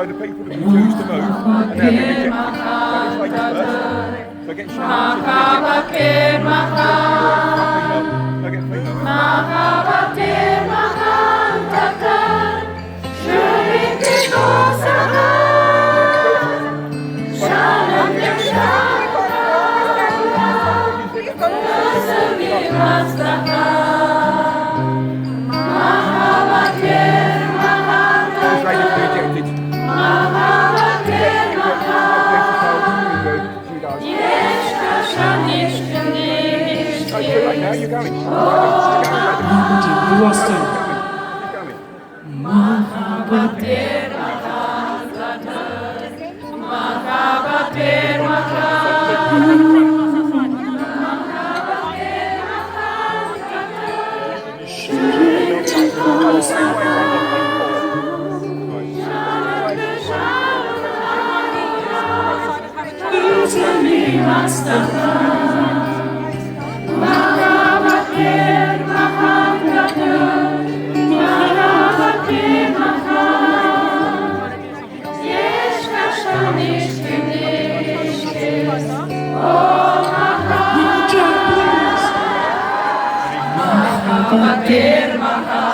So the people that refuse to move are now being rejected. So this lady's first. So get Shannon. So get female. Now you're going. We lost him. Mahabatir Maha